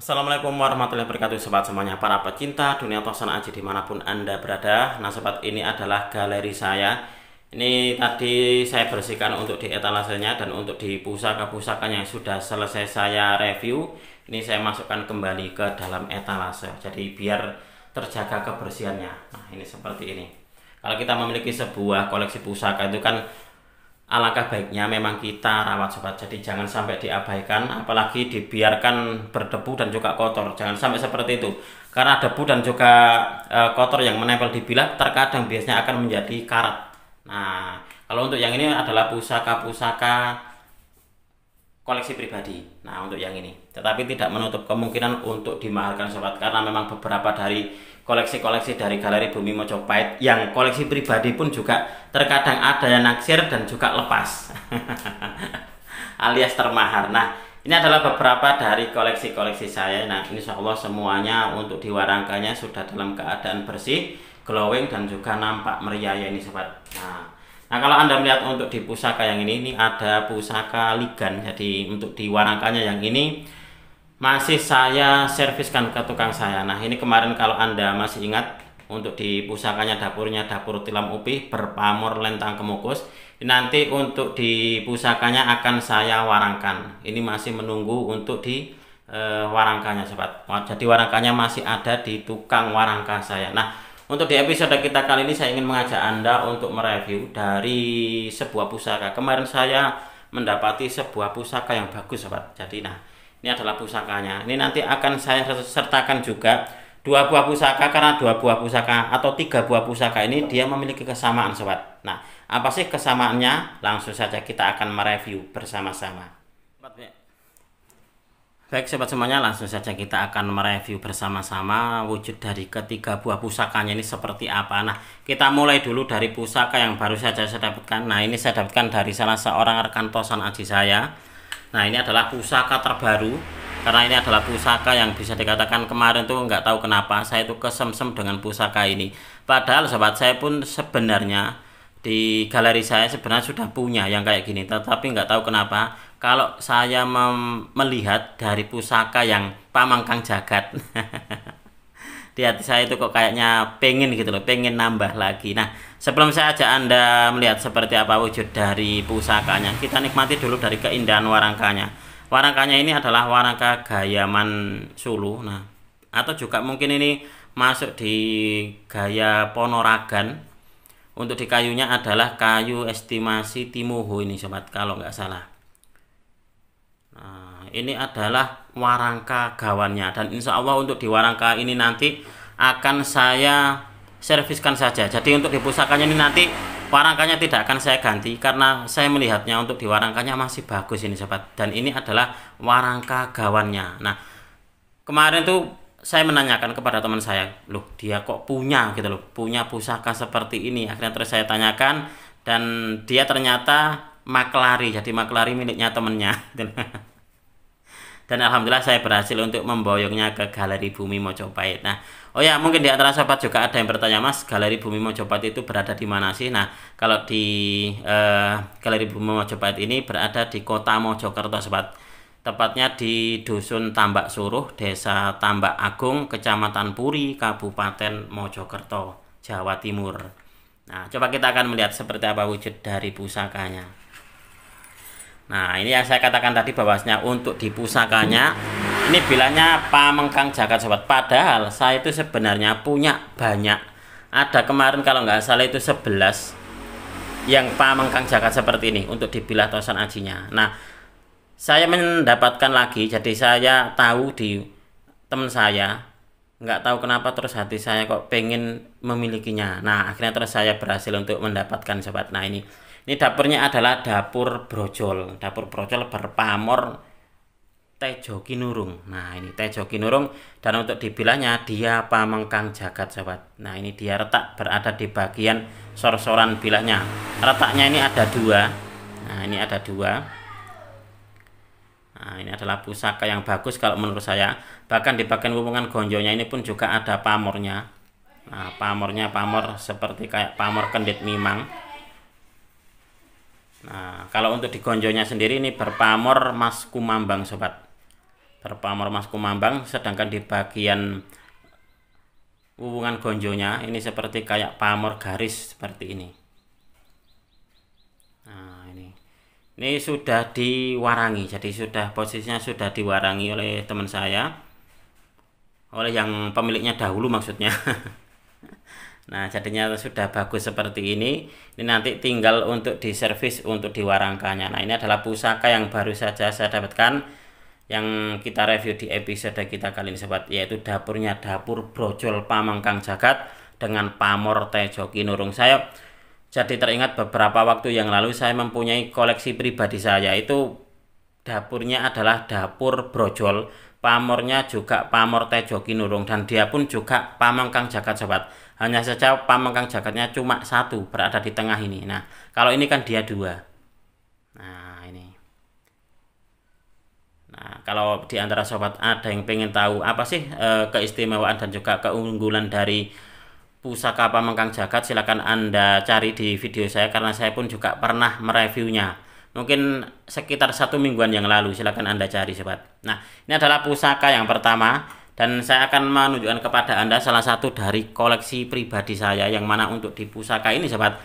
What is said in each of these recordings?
Assalamualaikum warahmatullahi wabarakatuh sobat semuanya, para pecinta dunia tosan aji dimanapun anda berada. Nah sobat, ini adalah galeri saya. Ini tadi saya bersihkan untuk di etalasenya dan untuk di pusaka-pusaka yang sudah selesai saya review, ini saya masukkan kembali ke dalam etalase, jadi biar terjaga kebersihannya. Nah ini seperti ini. Kalau kita memiliki sebuah koleksi pusaka itu kan alangkah baiknya memang kita rawat sobat, jadi jangan sampai diabaikan, apalagi dibiarkan berdebu dan juga kotor. Jangan sampai seperti itu, karena debu dan juga kotor yang menempel di bilah terkadang biasanya akan menjadi karat. Nah kalau untuk yang ini adalah pusaka-pusaka koleksi pribadi. Nah untuk yang ini, tetapi tidak menutup kemungkinan untuk dimahalkan sobat, karena memang beberapa dari koleksi-koleksi dari Galeri Bumi Mojopahit yang koleksi pribadi pun juga terkadang ada yang naksir dan juga lepas alias termahar. Nah ini adalah beberapa dari koleksi-koleksi saya. Nah insya Allah semuanya untuk di warangkanya sudah dalam keadaan bersih, glowing, dan juga nampak meriah ya ini sobat. Nah kalau anda melihat untuk di pusaka yang ini ada pusaka ligan. Jadi untuk di warangkanya yang ini masih saya serviskan ke tukang saya. Nah ini kemarin kalau anda masih ingat, untuk di pusakanya dapurnya dapur tilam upih berpamor lentang kemukus, nanti untuk di pusakanya akan saya warangkan. Ini masih menunggu untuk di warangkanya sobat. Jadi warangkanya masih ada di tukang warangka saya. Nah untuk di episode kita kali ini saya ingin mengajak anda untuk mereview dari sebuah pusaka. Kemarin saya mendapati sebuah pusaka yang bagus sobat. Jadi nah ini adalah pusakanya. Ini nanti akan saya sertakan juga dua buah pusaka, karena dua buah pusaka atau tiga buah pusaka ini dia memiliki kesamaan sobat. Nah apa sih kesamaannya? Langsung saja kita akan mereview bersama-sama. Baik sobat semuanya, langsung saja kita akan mereview bersama-sama wujud dari ketiga buah pusakanya ini seperti apa. Nah kita mulai dulu dari pusaka yang baru saja saya dapatkan. Nah ini saya dapatkan dari salah seorang rekan tosan aji saya. Nah ini adalah pusaka terbaru, karena ini adalah pusaka yang bisa dikatakan kemarin tuh nggak tahu kenapa saya tuh kesemsem dengan pusaka ini. Padahal sobat, saya pun sebenarnya di galeri saya sebenarnya sudah punya yang kayak gini, tetapi nggak tahu kenapa kalau saya melihat dari pusaka yang Pamangkang Jagat di hati saya itu kok kayaknya pengen gitu loh, pengen nambah lagi. Nah sebelum saya ajak anda melihat seperti apa wujud dari pusakanya, kita nikmati dulu dari keindahan warangkanya. Warangkanya ini adalah warangka Gayaman Sulu. Nah atau juga mungkin ini masuk di gaya Ponorogan. Untuk di kayunya adalah kayu estimasi Timuhu ini sobat, kalau nggak salah. Nah ini adalah warangka gawannya, dan insya Allah untuk di warangka ini nanti akan saya serviskan saja. Jadi untuk di pusakanya ini nanti warangkanya tidak akan saya ganti, karena saya melihatnya untuk di warangkanya masih bagus ini sobat, dan ini adalah warangka gawannya. Nah kemarin tuh saya menanyakan kepada teman saya, loh dia kok punya gitu loh, punya pusaka seperti ini. Akhirnya terus saya tanyakan, dan dia ternyata maklari, jadi maklari miliknya temennya. Dan alhamdulillah saya berhasil untuk memboyongnya ke Galeri Bumi Mojopahit. Nah oh ya, mungkin di antara sobat juga ada yang bertanya, Mas, Galeri Bumi Mojopahit itu berada di mana sih? Nah kalau di Galeri Bumi Mojopahit ini berada di kota Mojokerto sobat, tepatnya di Dusun Tambak Suruh, Desa Tambak Agung, Kecamatan Puri, Kabupaten Mojokerto, Jawa Timur. Nah coba kita akan melihat seperti apa wujud dari pusakanya. Nah ini yang saya katakan tadi bahwasanya untuk di pusakanya ini bilangnya Pamangkang Jagat sobat, padahal saya itu sebenarnya punya banyak. Ada kemarin kalau nggak salah itu 11 yang Pamangkang Jagat seperti ini untuk dibilah tosan ajinya. Nah saya mendapatkan lagi, jadi saya tahu di teman saya, nggak tahu kenapa terus hati saya kok pengen memilikinya. Nah akhirnya terus saya berhasil untuk mendapatkan sobat. Nah ini dapurnya adalah dapur brojol. Dapur brojol berpamor Tejo Kinurung. Nah ini Tejo Kinurung, dan untuk dibilahnya dia Pamangkang Jagat sobat. Nah ini dia letak berada di bagian sor-soran bilahnya. Letaknya ini ada dua. Nah ini ada dua. Nah ini adalah pusaka yang bagus kalau menurut saya. Bahkan di bagian wumungan gonjonya ini pun juga ada pamornya. Nah pamornya pamor seperti kayak pamor kendit mimang. Nah kalau untuk di gonjonya sendiri ini berpamor Mas Kumambang sobat. berpamor Mas Kumambang, sedangkan di bagian wuwungan gonjonya ini seperti kayak pamor garis seperti ini. Nah, ini sudah diwarangi, jadi sudah posisinya sudah diwarangi oleh teman saya, oleh yang pemiliknya dahulu maksudnya. Nah, jadinya sudah bagus seperti ini. Ini nanti tinggal untuk diservis, untuk diwarangkannya. Nah, ini adalah pusaka yang baru saja saya dapatkan, yang kita review di episode kita kali ini sobat, yaitu dapurnya dapur brojol Pamengkang Jagat dengan pamor Tejo Kinurung. Saya jadi teringat beberapa waktu yang lalu saya mempunyai koleksi pribadi saya, itu dapurnya adalah dapur brojol, pamornya juga pamor Tejo Kinurung, dan dia pun juga Pamengkang Jagat sobat. Hanya saja Pamengkang Jagatnya cuma satu berada di tengah ini. Nah, kalau ini kan dia dua. Nah, ini. Nah, kalau di antara sobat ada yang pengen tahu apa sih keistimewaan dan juga keunggulan dari pusaka Pamengkang Jagat, silakan Anda cari di video saya, karena saya pun juga pernah mereviewnya. Mungkin sekitar 1 mingguan yang lalu, silakan Anda cari sobat. Nah, ini adalah pusaka yang pertama. Dan saya akan menunjukkan kepada Anda salah satu dari koleksi pribadi saya, yang mana untuk di pusaka ini sobat,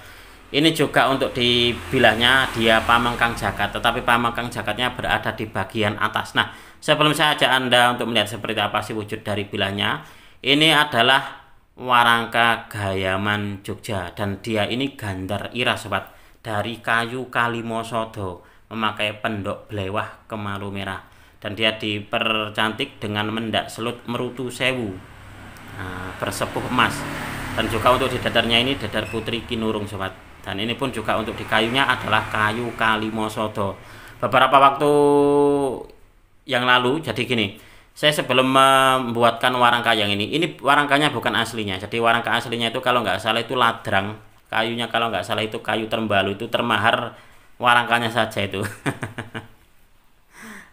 ini juga untuk di bilahnya dia Pamengkang Jagat, tetapi Pamengkang Jagatnya berada di bagian atas. Nah, sebelum saya ajak Anda untuk melihat seperti apa sih wujud dari bilahnya, ini adalah warangka Gayaman Jogja, dan dia ini gandar iras sobat, dari kayu Kalimosodo, memakai pendok blewah kemalu merah. Dan dia dipercantik dengan mendak selut merutu sewu, bersepuh emas. Dan juga untuk di dadarnya ini dadar putri Kinurung sobat. Dan ini pun juga untuk di kayunya adalah kayu Kalimosodo. Beberapa waktu yang lalu, jadi gini, saya sebelum membuatkan warangka yang ini warangkanya bukan aslinya. Jadi warangka aslinya itu kalau nggak salah itu ladrang, kayunya kalau nggak salah itu kayu termbalu, itu termahar warangkanya saja itu.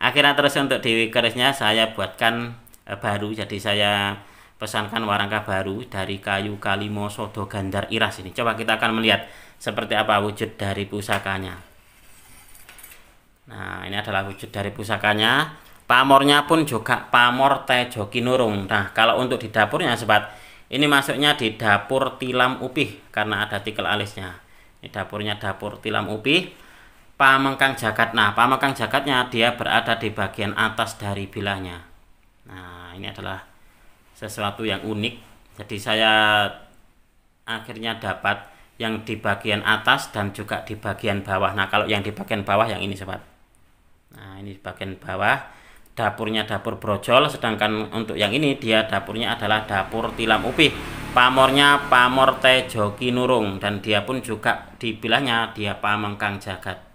Akhirnya terus untuk di kerisnya saya buatkan baru, jadi saya pesankan warangka baru dari kayu Kalimosodo gandar iras ini. Coba kita akan melihat seperti apa wujud dari pusakanya. Nah, ini adalah wujud dari pusakanya. Pamornya pun juga pamor Tejo Kinurung. Nah, kalau untuk di dapurnya sobat, ini masuknya di dapur tilam upih karena ada tikel alisnya. Ini dapurnya dapur tilam upih Pamengkang Jagat. Nah, Pamengkang Jagatnya dia berada di bagian atas dari bilahnya. Nah, ini adalah sesuatu yang unik. Jadi saya akhirnya dapat yang di bagian atas dan juga di bagian bawah. Nah, kalau yang di bagian bawah yang ini sobat. Nah, ini di bagian bawah dapurnya dapur brojol, sedangkan untuk yang ini dia dapurnya adalah dapur tilam upih. Pamornya pamor Tejo Kinurung, dan dia pun juga di bilahnya dia Pamengkang Jagat.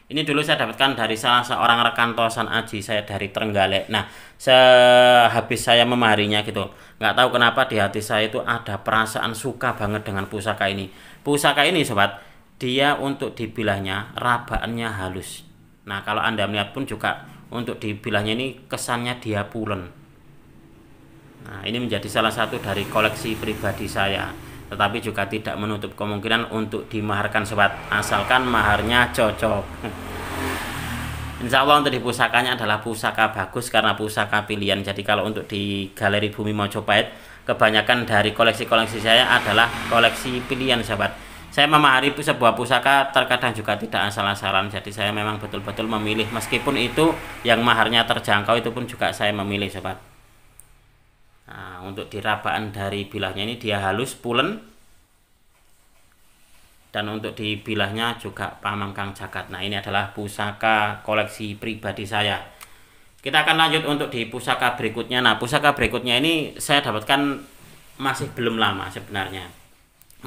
Ini dulu saya dapatkan dari salah seorang rekan tosan aji saya dari Trenggalek. Nah, sehabis saya memaharinya gitu, nggak tahu kenapa di hati saya itu ada perasaan suka banget dengan pusaka ini. Pusaka ini sobat, dia untuk dibilahnya rabaannya halus. Nah, kalau Anda melihat pun juga untuk dibilahnya ini kesannya dia pulen. Nah, ini menjadi salah satu dari koleksi pribadi saya, tetapi juga tidak menutup kemungkinan untuk dimaharkan sobat, asalkan maharnya cocok. Insya Allah untuk di pusakanya adalah pusaka bagus karena pusaka pilihan. Jadi kalau untuk di Galeri Bumi Mojopahit, kebanyakan dari koleksi-koleksi saya adalah koleksi pilihan sobat. Saya memahari sebuah pusaka terkadang juga tidak asal-asalan, jadi saya memang betul-betul memilih, meskipun itu yang maharnya terjangkau, itu pun juga saya memilih sobat. Nah, untuk dirabaan dari bilahnya ini dia halus pulen, dan untuk di bilahnya juga Pamengkang Jagat. Nah, ini adalah pusaka koleksi pribadi saya. Kita akan lanjut untuk di pusaka berikutnya. Nah, pusaka berikutnya ini saya dapatkan masih belum lama sebenarnya,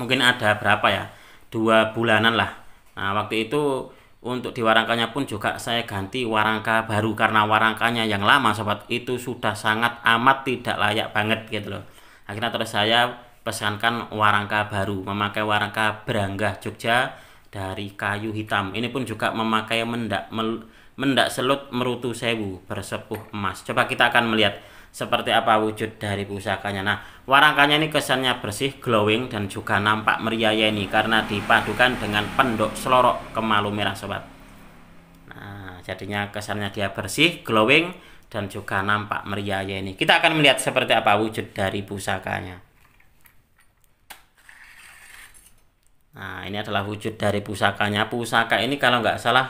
mungkin ada berapa ya, 2 bulanan lah. Nah, waktu itu untuk di warangkanya pun juga saya ganti warangka baru, karena warangkanya yang lama sobat itu sudah sangat amat tidak layak banget gitu loh. Akhirnya terus saya pesankan warangka baru, memakai warangka Branggah Jogja dari kayu hitam. Ini pun juga memakai mendak selut merutu sewu bersepuh emas. Coba kita akan melihat seperti apa wujud dari pusakanya. Nah, warangkanya ini kesannya bersih, glowing, dan juga nampak meriayeni karena dipadukan dengan pendok selorok kemalu merah sobat. Nah, jadinya kesannya dia bersih, glowing, dan juga nampak meriah ini. Kita akan melihat seperti apa wujud dari pusakanya. Nah, ini adalah wujud dari pusakanya. Pusaka ini kalau nggak salah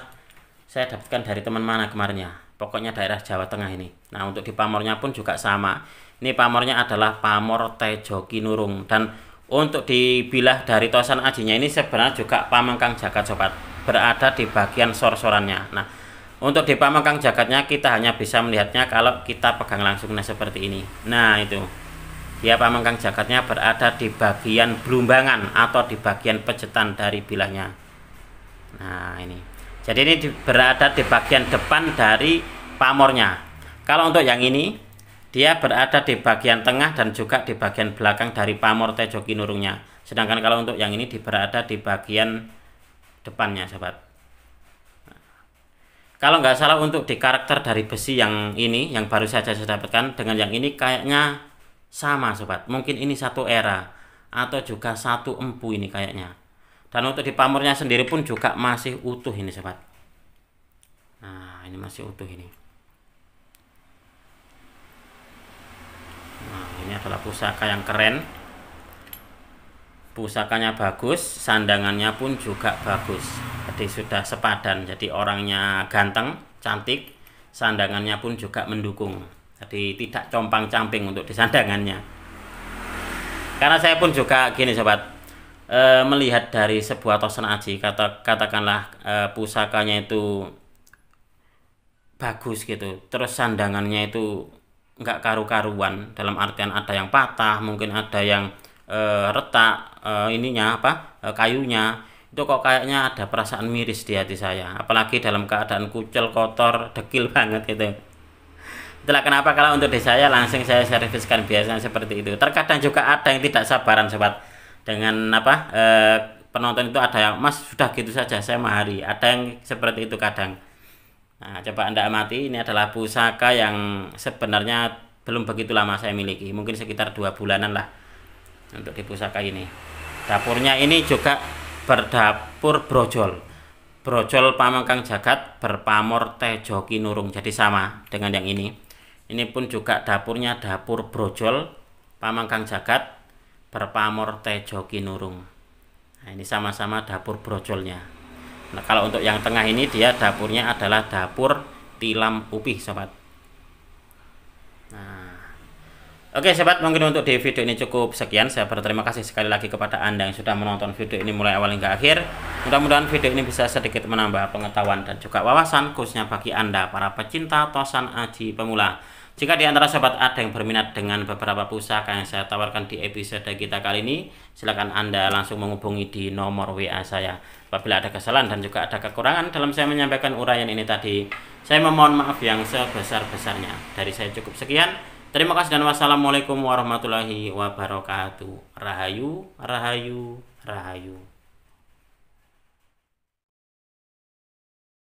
saya dapatkan dari teman mana kemarin ya. Pokoknya daerah Jawa Tengah ini. Nah, untuk di pamornya pun juga sama. Ini pamornya adalah pamor Tejo Kinurung, dan untuk dibilah dari tosan ajinya ini sebenarnya juga pamengkang jagat sobat, berada di bagian sor-sorannya. Nah, untuk di pamengkang jagatnya kita hanya bisa melihatnya kalau kita pegang langsung, nah seperti ini. Nah itu, dia pamengkang jagatnya berada di bagian belumbangan atau di bagian pejetan dari bilahnya. Nah ini, jadi ini berada di bagian depan dari pamornya. Kalau untuk yang ini, dia berada di bagian tengah dan juga di bagian belakang dari pamor Tejo Kinurungnya. Sedangkan kalau untuk yang ini berada di bagian depannya sobat. Kalau nggak salah untuk di karakter dari besi yang ini, yang baru saja saya dapatkan dengan yang ini kayaknya sama sobat. Mungkin ini satu era atau juga satu empu ini kayaknya. Dan untuk di pamornya sendiri pun juga masih utuh ini sobat. Nah ini masih utuh ini. Nah ini adalah pusaka yang keren. Pusakanya bagus, sandangannya pun juga bagus. Jadi sudah sepadan, jadi orangnya ganteng, cantik, sandangannya pun juga mendukung. Jadi tidak compang-camping untuk di sandangannya. Karena saya pun juga gini sobat, melihat dari sebuah tosan aji, katakanlah pusakanya itu bagus gitu, terus sandangannya itu nggak karu-karuan, dalam artian ada yang patah, mungkin ada yang retak ininya kayunya, itu kok kayaknya ada perasaan miris di hati saya, apalagi dalam keadaan kucel, kotor, dekil banget gitu. Itulah kenapa kalau untuk di saya langsung saya serviskan biasanya seperti itu. Terkadang juga ada yang tidak sabaran sobat dengan penonton itu, ada yang mas sudah gitu saja saya mahari, ada yang seperti itu kadang. Nah coba Anda amati, ini adalah pusaka yang sebenarnya belum begitu lama saya miliki, mungkin sekitar 2 bulanan lah untuk di pusaka ini. Dapurnya ini juga berdapur brojol pamengkang jagat berpamor Tejo Kinurung, jadi sama dengan yang ini. Ini pun juga dapurnya dapur brojol pamengkang jagat berpamor Tejo Kinurung. Nah ini sama-sama dapur brojolnya. Nah kalau untuk yang tengah ini dia dapurnya adalah dapur tilam upih sobat. Nah oke sobat, mungkin untuk di video ini cukup sekian. Saya berterima kasih sekali lagi kepada Anda yang sudah menonton video ini mulai awal hingga akhir. Mudah-mudahan video ini bisa sedikit menambah pengetahuan dan juga wawasan, khususnya bagi Anda para pecinta tosan aji pemula. Jika di antara sobat ada yang berminat dengan beberapa pusaka yang saya tawarkan di episode kita kali ini, silakan Anda langsung menghubungi di nomor WA saya. Apabila ada kesalahan dan juga ada kekurangan dalam saya menyampaikan uraian ini tadi, saya memohon maaf yang sebesar-besarnya. Dari saya cukup sekian. Terima kasih dan wassalamualaikum warahmatullahi wabarakatuh. Rahayu, rahayu, rahayu.